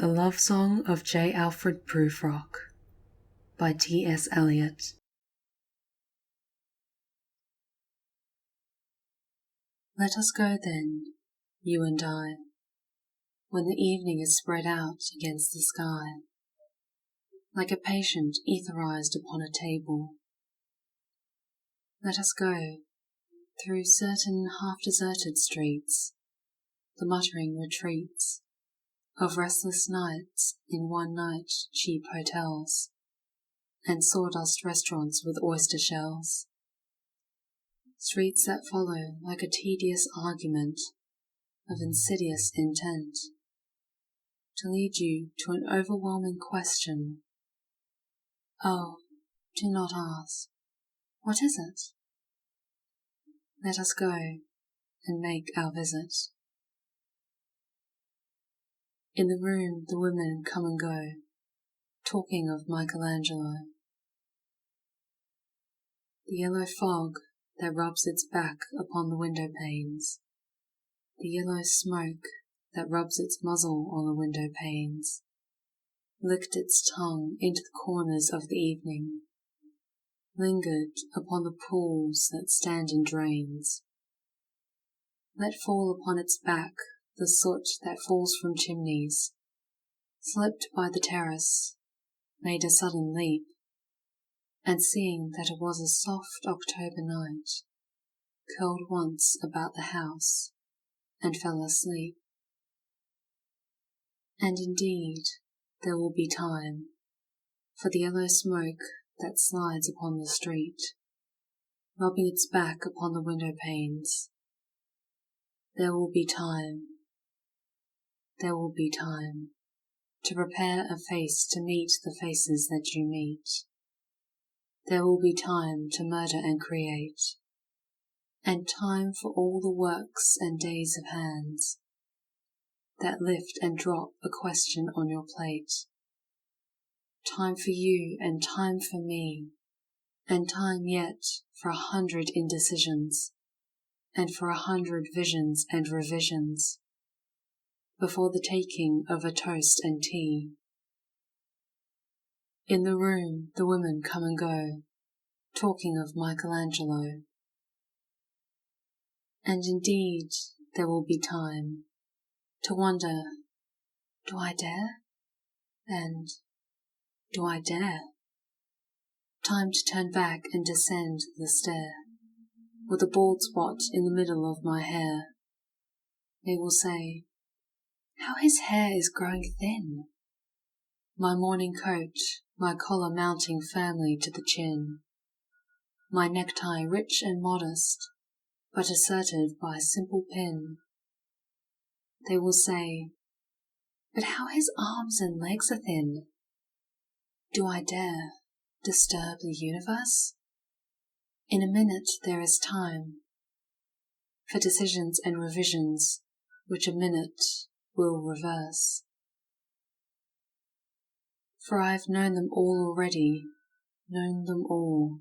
The Love Song of J. Alfred Prufrock by T.S. Eliot. Let us go then, you and I, when the evening is spread out against the sky, like a patient etherized upon a table. Let us go through certain half-deserted streets, the muttering retreats of restless nights in one-night cheap hotels and sawdust restaurants with oyster shells. Streets that follow like a tedious argument of insidious intent, to lead you to an overwhelming question. Oh, do not ask, what is it? Let us go and make our visit. In the room the women come and go, talking of Michelangelo. The yellow fog that rubs its back upon the window panes, the yellow smoke that rubs its muzzle on the window panes, licked its tongue into the corners of the evening, lingered upon the pools that stand in drains. Let fall upon its back the soot that falls from chimneys, slipped by the terrace, made a sudden leap, and seeing that it was a soft October night, curled once about the house and fell asleep. And indeed there will be time for the yellow smoke that slides upon the street, rubbing its back upon the window panes. There will be time to prepare a face to meet the faces that you meet. There will be time to murder and create, and time for all the works and days of hands that lift and drop a question on your plate. Time for you and time for me, and time yet for 100 indecisions, and for 100 visions and revisions, before the taking of a toast and tea. In the room the women come and go, talking of Michelangelo. And indeed there will be time to wonder, do I dare? And do I dare? Time to turn back and descend the stair, with a bald spot in the middle of my hair. They will say, how his hair is growing thin. My morning coat, my collar mounting firmly to the chin, my necktie rich and modest, but asserted by a simple pin. They will say, but how his arms and legs are thin. Do I dare disturb the universe? In a minute there is time for decisions and revisions which a minute will reverse. For I have known them all already, known them all,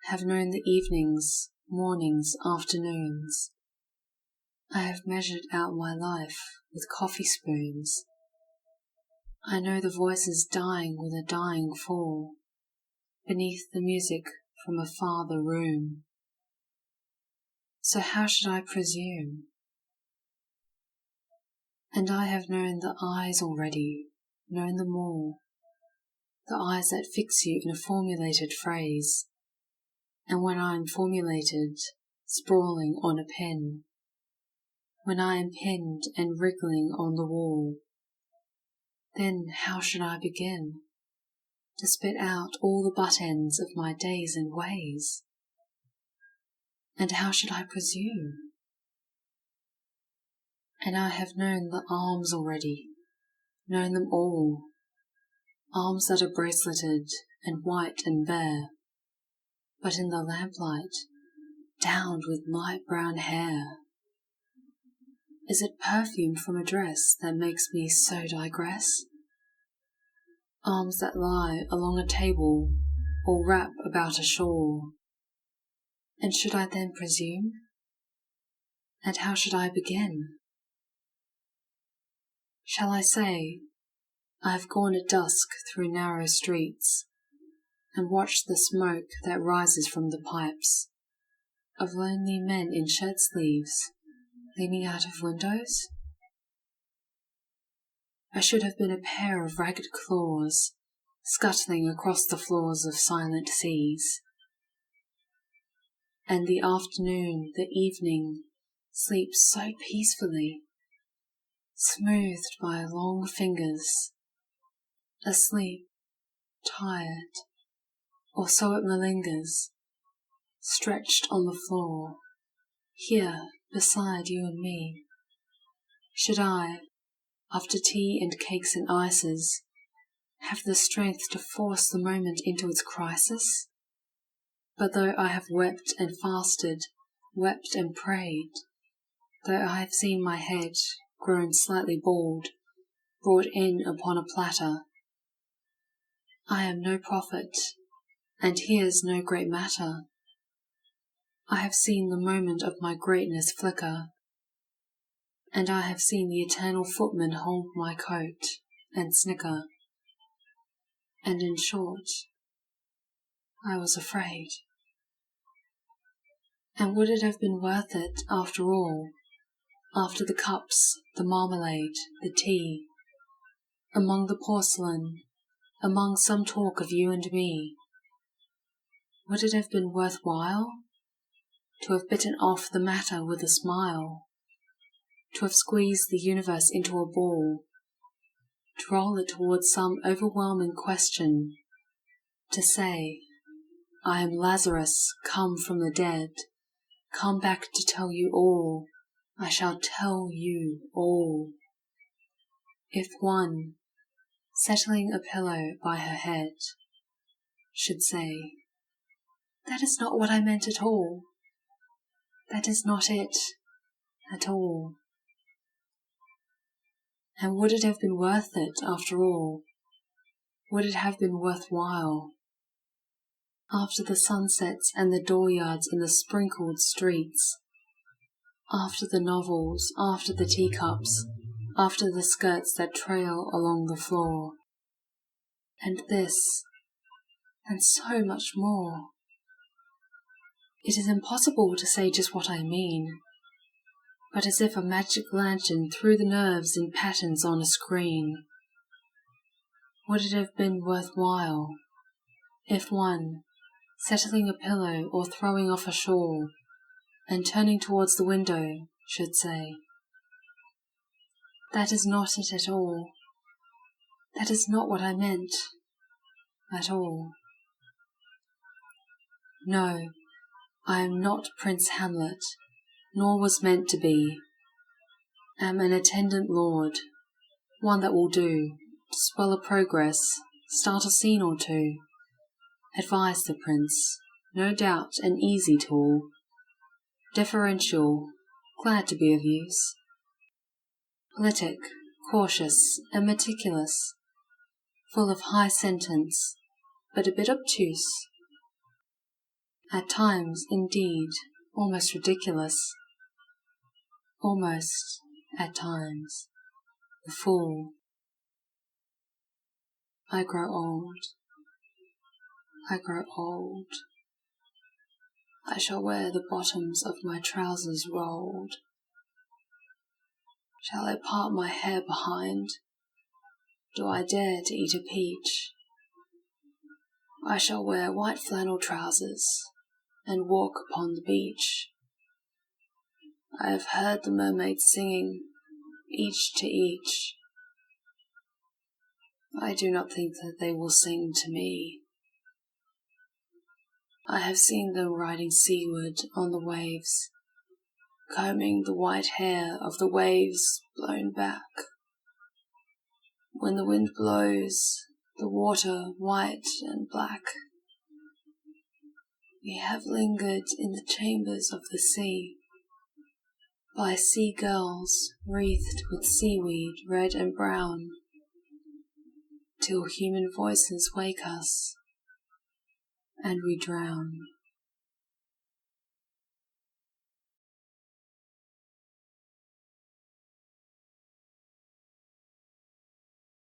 have known the evenings, mornings, afternoons. I have measured out my life with coffee spoons. I know the voices dying with a dying fall, beneath the music from a farther room. So how should I presume? And I have known the eyes already, known them all, the eyes that fix you in a formulated phrase, and when I am formulated, sprawling on a pen, when I am pinned and wriggling on the wall, then how should I begin to spit out all the butt ends of my days and ways? And how should I presume? And I have known the arms already, known them all, arms that are braceleted and white and bare, but in the lamplight, downed with light brown hair. Is it perfume from a dress that makes me so digress? Arms that lie along a table or wrap about a shawl. And should I then presume? And how should I begin? Shall I say, I have gone at dusk through narrow streets, and watched the smoke that rises from the pipes of lonely men in shirt sleeves, leaning out of windows. I should have been a pair of ragged claws, scuttling across the floors of silent seas. And the afternoon, the evening, sleeps so peacefully, smoothed by long fingers, asleep, tired, or so it malingers, stretched on the floor, here beside you and me. Should I, after tea and cakes and ices, have the strength to force the moment into its crisis? But though I have wept and fasted, wept and prayed, though I have seen my head, grown slightly bald, brought in upon a platter, I am no prophet, and here's no great matter. I have seen the moment of my greatness flicker, and I have seen the eternal footman hold my coat and snicker, and in short, I was afraid. And would it have been worth it, after all, after the cups, the marmalade, the tea, among the porcelain, among some talk of you and me, would it have been worth while to have bitten off the matter with a smile, to have squeezed the universe into a ball, to roll it towards some overwhelming question, to say, I am Lazarus come from the dead, come back to tell you all, I shall tell you all. If one, settling a pillow by her head, should say, that is not what I meant at all, that is not it at all. And would it have been worth it, after all? Would it have been worthwhile? After the sunsets and the dooryards and the sprinkled streets, after the novels, after the teacups, after the skirts that trail along the floor, and this, and so much more. It is impossible to say just what I mean, but as if a magic lantern threw the nerves in patterns on a screen. Would it have been worthwhile if one, settling a pillow or throwing off a shawl, and turning towards the window, should say, that is not it at all, that is not what I meant at all. No, I am not Prince Hamlet, nor was meant to be. Am an attendant lord, one that will do, to swell a progress, start a scene or two, advise the prince, no doubt an easy tool, deferential, glad to be of use, politic, cautious, and meticulous, full of high sentence, but a bit obtuse, at times, indeed, almost ridiculous, almost, at times, the fool. I grow old, I grow old. I shall wear the bottoms of my trousers rolled. Shall I part my hair behind? Do I dare to eat a peach? I shall wear white flannel trousers and walk upon the beach. I have heard the mermaids singing, each to each. I do not think that they will sing to me. I have seen them riding seaward on the waves, combing the white hair of the waves blown back. When the wind blows, the water white and black. We have lingered in the chambers of the sea, by sea girls wreathed with seaweed red and brown, till human voices wake us, and we drown.